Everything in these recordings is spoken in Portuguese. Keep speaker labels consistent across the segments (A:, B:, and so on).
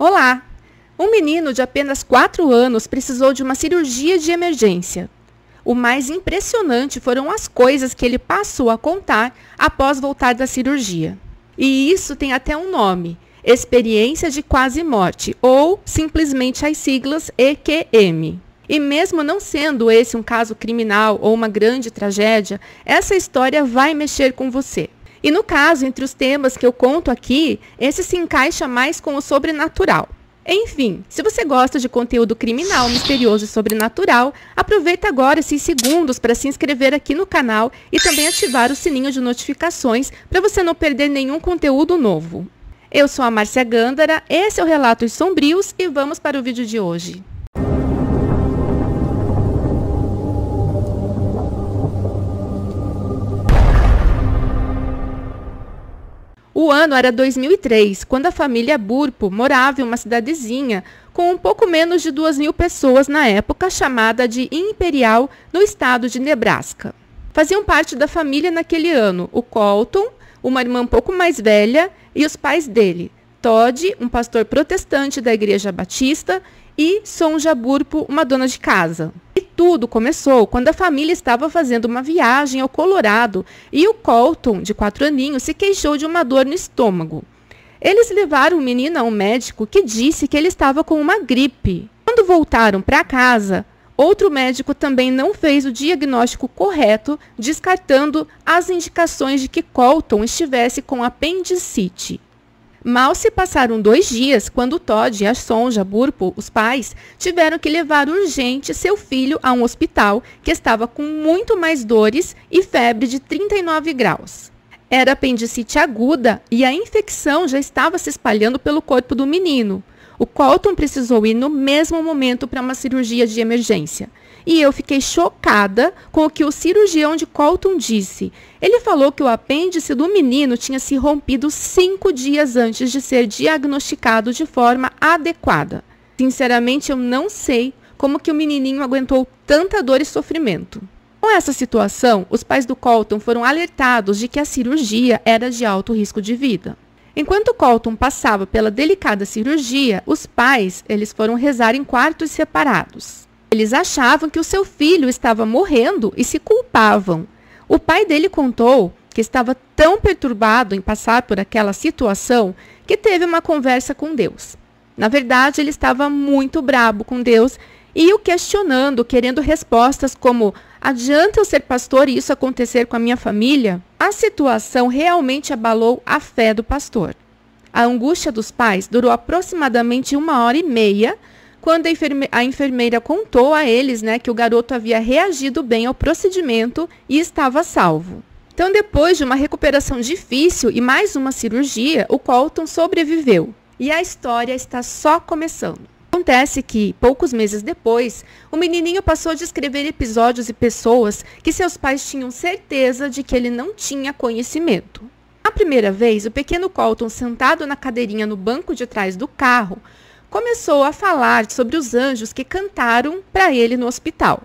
A: Olá! Um menino de apenas 4 anos precisou de uma cirurgia de emergência. O mais impressionante foram as coisas que ele passou a contar após voltar da cirurgia. E isso tem até um nome: experiência de quase morte, ou simplesmente as siglas EQM. E mesmo não sendo esse um caso criminal ou uma grande tragédia, essa história vai mexer com você. E no caso, entre os temas que eu conto aqui, esse se encaixa mais com o sobrenatural. Enfim, se você gosta de conteúdo criminal, misterioso e sobrenatural, aproveita agora esses segundos para se inscrever aqui no canal e também ativar o sininho de notificações para você não perder nenhum conteúdo novo. Eu sou a Márcia Gândara, esse é o Relatos Sombrios e vamos para o vídeo de hoje. O ano era 2003, quando a família Burpo morava em uma cidadezinha com um pouco menos de 2.000 pessoas na época, chamada de Imperial, no estado de Nebraska. Faziam parte da família naquele ano o Colton, uma irmã um pouco mais velha, e os pais dele, Todd, um pastor protestante da Igreja Batista, e Sonja Burpo, uma dona de casa. E tudo começou quando a família estava fazendo uma viagem ao Colorado e o Colton, de 4 aninhos, se queixou de uma dor no estômago. Eles levaram o menino a um médico que disse que ele estava com uma gripe. Quando voltaram para casa, outro médico também não fez o diagnóstico correto, descartando as indicações de que Colton estivesse com apendicite. Mal se passaram 2 dias quando Todd e a Sonja Burpo, os pais, tiveram que levar urgente seu filho a um hospital que estava com muito mais dores e febre de 39 graus. Era apendicite aguda e a infecção já estava se espalhando pelo corpo do menino. O Colton precisou ir no mesmo momento para uma cirurgia de emergência. E eu fiquei chocada com o que o cirurgião de Colton disse. Ele falou que o apêndice do menino tinha se rompido 5 dias antes de ser diagnosticado de forma adequada. Sinceramente, eu não sei como que o menininho aguentou tanta dor e sofrimento. Com essa situação, os pais do Colton foram alertados de que a cirurgia era de alto risco de vida. Enquanto Colton passava pela delicada cirurgia, os pais eles foram rezar em quartos separados. Eles achavam que o seu filho estava morrendo e se culpavam. O pai dele contou que estava tão perturbado em passar por aquela situação que teve uma conversa com Deus. Na verdade, ele estava muito brabo com Deus e o questionando, querendo respostas como: adianta eu ser pastor e isso acontecer com a minha família? A situação realmente abalou a fé do pastor. A angústia dos pais durou aproximadamente 1h30, quando a enfermeira contou a eles, que o garoto havia reagido bem ao procedimento e estava salvo. Então, depois de uma recuperação difícil e mais uma cirurgia, o Colton sobreviveu. E a história está só começando. Acontece que, poucos meses depois, o menininho passou a descrever episódios e pessoas que seus pais tinham certeza de que ele não tinha conhecimento. A primeira vez, o pequeno Colton, sentado na cadeirinha no banco de trás do carro, começou a falar sobre os anjos que cantaram para ele no hospital,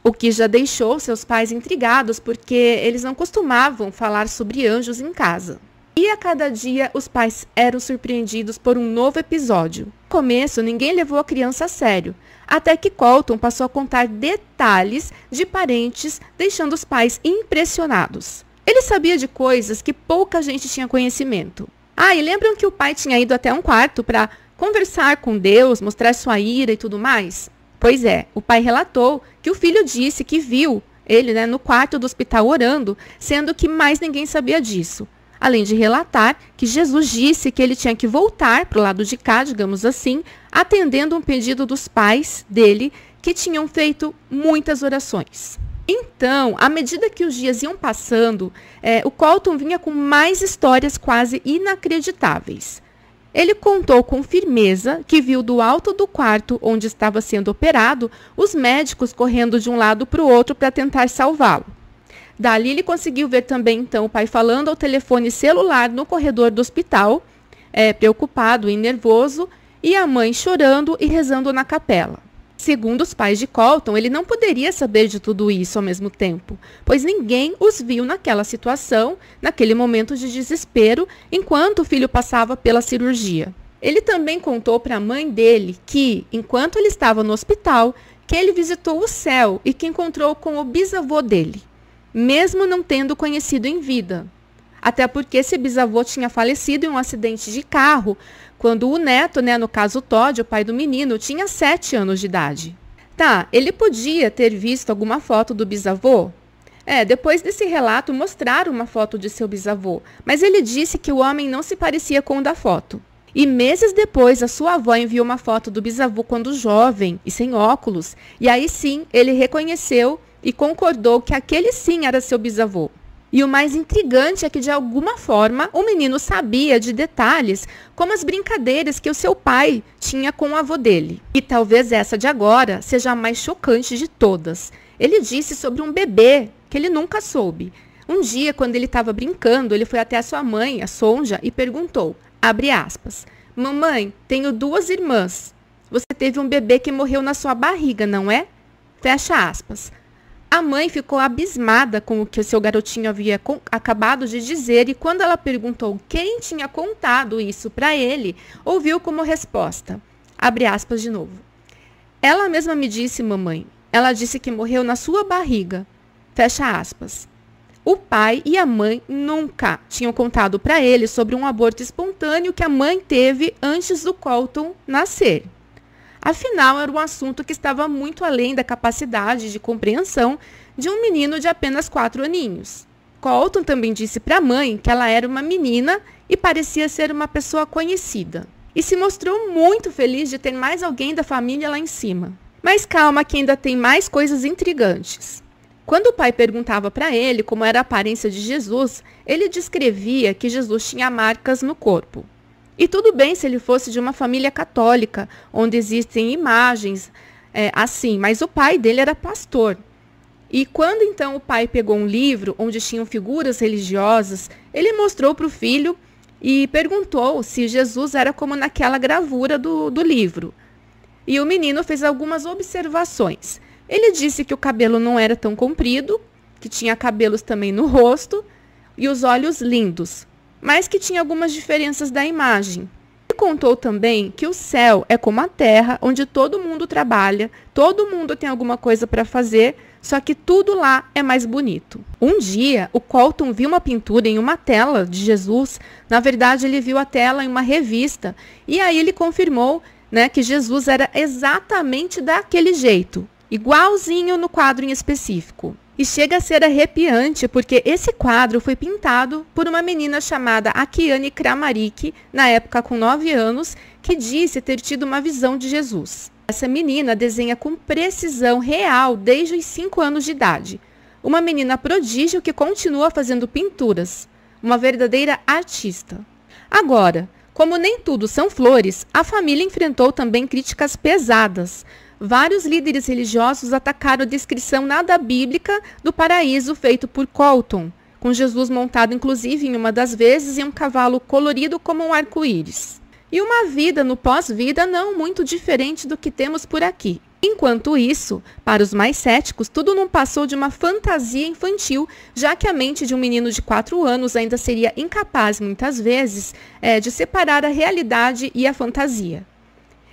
A: o que já deixou seus pais intrigados porque eles não costumavam falar sobre anjos em casa. E a cada dia os pais eram surpreendidos por um novo episódio. No começo, ninguém levou a criança a sério, até que Colton passou a contar detalhes de parentes, deixando os pais impressionados. Ele sabia de coisas que pouca gente tinha conhecimento. E lembram que o pai tinha ido até um quarto para conversar com Deus, mostrar sua ira e tudo mais? Pois é, o pai relatou que o filho disse que viu ele no quarto do hospital orando, sendo que mais ninguém sabia disso. Além de relatar que Jesus disse que ele tinha que voltar para o lado de cá, digamos assim, atendendo um pedido dos pais dele, que tinham feito muitas orações. Então, à medida que os dias iam passando, o Colton vinha com mais histórias quase inacreditáveis. Ele contou com firmeza que viu do alto do quarto onde estava sendo operado os médicos correndo de um lado para o outro para tentar salvá-lo. Dali ele conseguiu ver também então o pai falando ao telefone celular no corredor do hospital, preocupado e nervoso, e a mãe chorando e rezando na capela. Segundo os pais de Colton, ele não poderia saber de tudo isso ao mesmo tempo, pois ninguém os viu naquela situação, naquele momento de desespero, enquanto o filho passava pela cirurgia. Ele também contou para a mãe dele que, enquanto ele estava no hospital, que ele visitou o céu e que encontrou com o bisavô dele, mesmo não tendo conhecido em vida. Até porque esse bisavô tinha falecido em um acidente de carro, quando o neto, no caso o Todd, o pai do menino, tinha 7 anos de idade. Tá, ele podia ter visto alguma foto do bisavô? Depois desse relato mostraram uma foto de seu bisavô, mas ele disse que o homem não se parecia com o da foto. E meses depois, a sua avó enviou uma foto do bisavô quando jovem e sem óculos, e aí sim ele reconheceu e concordou que aquele sim era seu bisavô. E o mais intrigante é que, de alguma forma, o menino sabia de detalhes, como as brincadeiras que o seu pai tinha com o avô dele. E talvez essa de agora seja a mais chocante de todas. Ele disse sobre um bebê que ele nunca soube. Um dia, quando ele estava brincando, ele foi até a sua mãe, a Sonja, e perguntou, abre aspas, mamãe, tenho 2 irmãs. Você teve um bebê que morreu na sua barriga, não é? Fecha aspas. A mãe ficou abismada com o que o seu garotinho havia acabado de dizer e quando ela perguntou quem tinha contado isso para ele, ouviu como resposta, abre aspas de novo. Ela mesma me disse, mamãe, ela disse que morreu na sua barriga, fecha aspas. O pai e a mãe nunca tinham contado para ele sobre um aborto espontâneo que a mãe teve antes do Colton nascer. Afinal, era um assunto que estava muito além da capacidade de compreensão de um menino de apenas 4 aninhos. Colton também disse para a mãe que ela era uma menina e parecia ser uma pessoa conhecida. E se mostrou muito feliz de ter mais alguém da família lá em cima. Mas calma que ainda tem mais coisas intrigantes. Quando o pai perguntava para ele como era a aparência de Jesus, ele descrevia que Jesus tinha marcas no corpo. E tudo bem se ele fosse de uma família católica, onde existem imagens assim, mas o pai dele era pastor. E quando então o pai pegou um livro onde tinham figuras religiosas, ele mostrou para o filho e perguntou se Jesus era como naquela gravura do livro. E o menino fez algumas observações. Ele disse que o cabelo não era tão comprido, que tinha cabelos também no rosto e os olhos lindos, mas que tinha algumas diferenças da imagem. Ele contou também que o céu é como a terra, onde todo mundo trabalha, todo mundo tem alguma coisa para fazer, só que tudo lá é mais bonito. Um dia, o Colton viu uma pintura em uma tela de Jesus. Na verdade, ele viu a tela em uma revista. E aí ele confirmou, que Jesus era exatamente daquele jeito, igualzinho no quadro em específico. E chega a ser arrepiante, porque esse quadro foi pintado por uma menina chamada Akiane Kramaric, na época com 9 anos, que disse ter tido uma visão de Jesus. Essa menina desenha com precisão real desde os 5 anos de idade. Uma menina prodígio que continua fazendo pinturas. Uma verdadeira artista. Agora, como nem tudo são flores, a família enfrentou também críticas pesadas. Vários líderes religiosos atacaram a descrição nada bíblica do paraíso feito por Colton, com Jesus montado inclusive em uma das vezes em um cavalo colorido como um arco-íris. E uma vida no pós-vida não muito diferente do que temos por aqui. Enquanto isso, para os mais céticos, tudo não passou de uma fantasia infantil, já que a mente de um menino de 4 anos ainda seria incapaz, muitas vezes, de separar a realidade e a fantasia.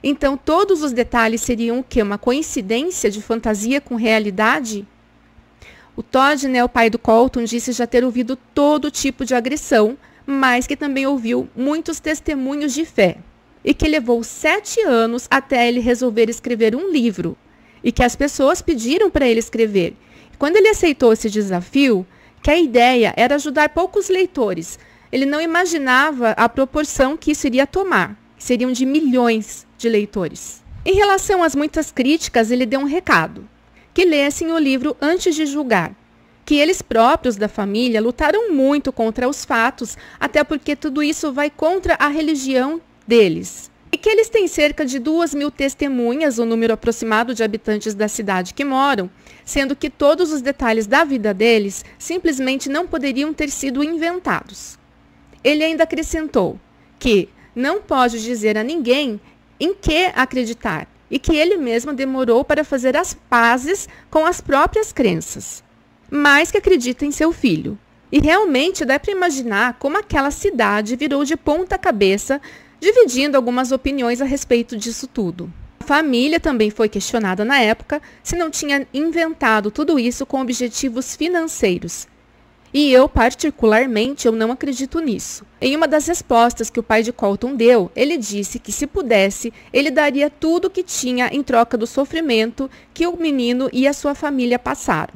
A: Então, todos os detalhes seriam o quê? Uma coincidência de fantasia com realidade? O Todd, o pai do Colton, disse já ter ouvido todo tipo de agressão, mas que também ouviu muitos testemunhos de fé. E que levou 7 anos até ele resolver escrever um livro. E que as pessoas pediram para ele escrever. E quando ele aceitou esse desafio, que a ideia era ajudar poucos leitores, ele não imaginava a proporção que isso iria tomar. Seriam de milhões de leitores. Em relação às muitas críticas, ele deu um recado. Que lessem o livro antes de julgar. Que eles próprios da família lutaram muito contra os fatos, até porque tudo isso vai contra a religião deles. E que eles têm cerca de 2.000 testemunhas, o número aproximado de habitantes da cidade que moram, sendo que todos os detalhes da vida deles simplesmente não poderiam ter sido inventados. Ele ainda acrescentou que não pode dizer a ninguém em que acreditar e que ele mesmo demorou para fazer as pazes com as próprias crenças, mas que acredita em seu filho. E realmente dá para imaginar como aquela cidade virou de ponta cabeça dividindo algumas opiniões a respeito disso tudo. A família também foi questionada na época se não tinha inventado tudo isso com objetivos financeiros. E eu, particularmente, eu não acredito nisso. Em uma das respostas que o pai de Colton deu, ele disse que se pudesse, ele daria tudo o que tinha em troca do sofrimento que o menino e a sua família passaram.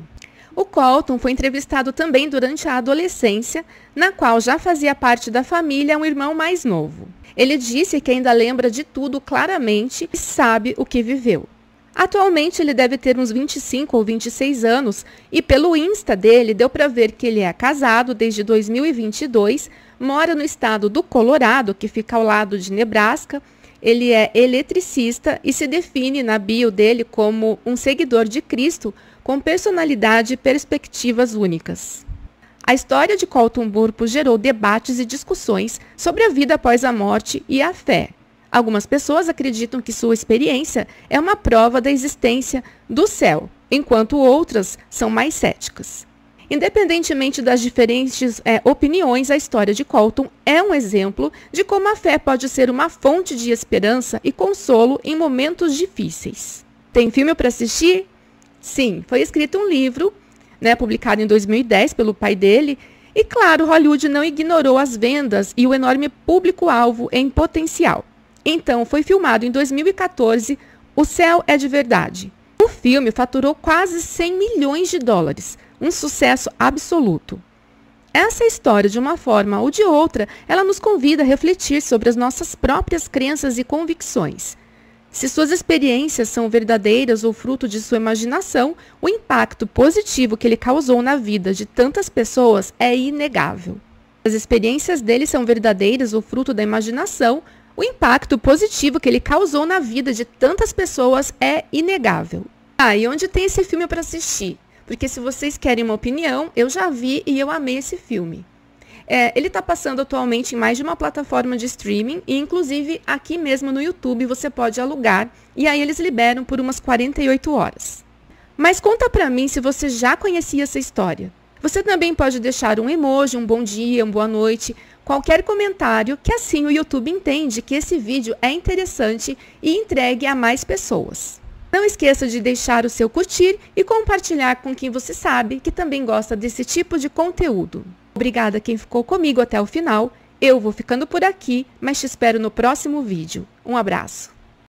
A: O Colton foi entrevistado também durante a adolescência, na qual já fazia parte da família um irmão mais novo. Ele disse que ainda lembra de tudo claramente e sabe o que viveu. Atualmente ele deve ter uns 25 ou 26 anos e pelo Insta dele deu para ver que ele é casado desde 2022, mora no estado do Colorado, que fica ao lado de Nebraska. Ele é eletricista e se define na bio dele como um seguidor de Cristo com personalidade e perspectivas únicas. A história de Colton Burpo gerou debates e discussões sobre a vida após a morte e a fé. Algumas pessoas acreditam que sua experiência é uma prova da existência do céu, enquanto outras são mais céticas. Independentemente das diferentes opiniões, a história de Colton é um exemplo de como a fé pode ser uma fonte de esperança e consolo em momentos difíceis. Tem filme para assistir? Sim, foi escrito um livro, publicado em 2010 pelo pai dele, e claro, Hollywood não ignorou as vendas e o enorme público-alvo em potencial. Então, foi filmado em 2014, O Céu é de Verdade. O filme faturou quase 100 milhões de dólares, um sucesso absoluto. Essa história, de uma forma ou de outra, ela nos convida a refletir sobre as nossas próprias crenças e convicções. Se suas experiências são verdadeiras ou fruto de sua imaginação, o impacto positivo que ele causou na vida de tantas pessoas é inegável. Se as experiências dele são verdadeiras ou fruto da imaginação, o impacto positivo que ele causou na vida de tantas pessoas é inegável. E onde tem esse filme para assistir? Porque se vocês querem uma opinião, eu já vi e eu amei esse filme. Ele está passando atualmente em mais de uma plataforma de streaming e inclusive aqui mesmo no YouTube você pode alugar e aí eles liberam por umas 48 horas. Mas conta para mim se você já conhecia essa história. Você também pode deixar um emoji, um bom dia, uma boa noite, qualquer comentário, que assim o YouTube entende que esse vídeo é interessante e entregue a mais pessoas. Não esqueça de deixar o seu curtir e compartilhar com quem você sabe que também gosta desse tipo de conteúdo. Obrigada a quem ficou comigo até o final. Eu vou ficando por aqui, mas te espero no próximo vídeo. Um abraço.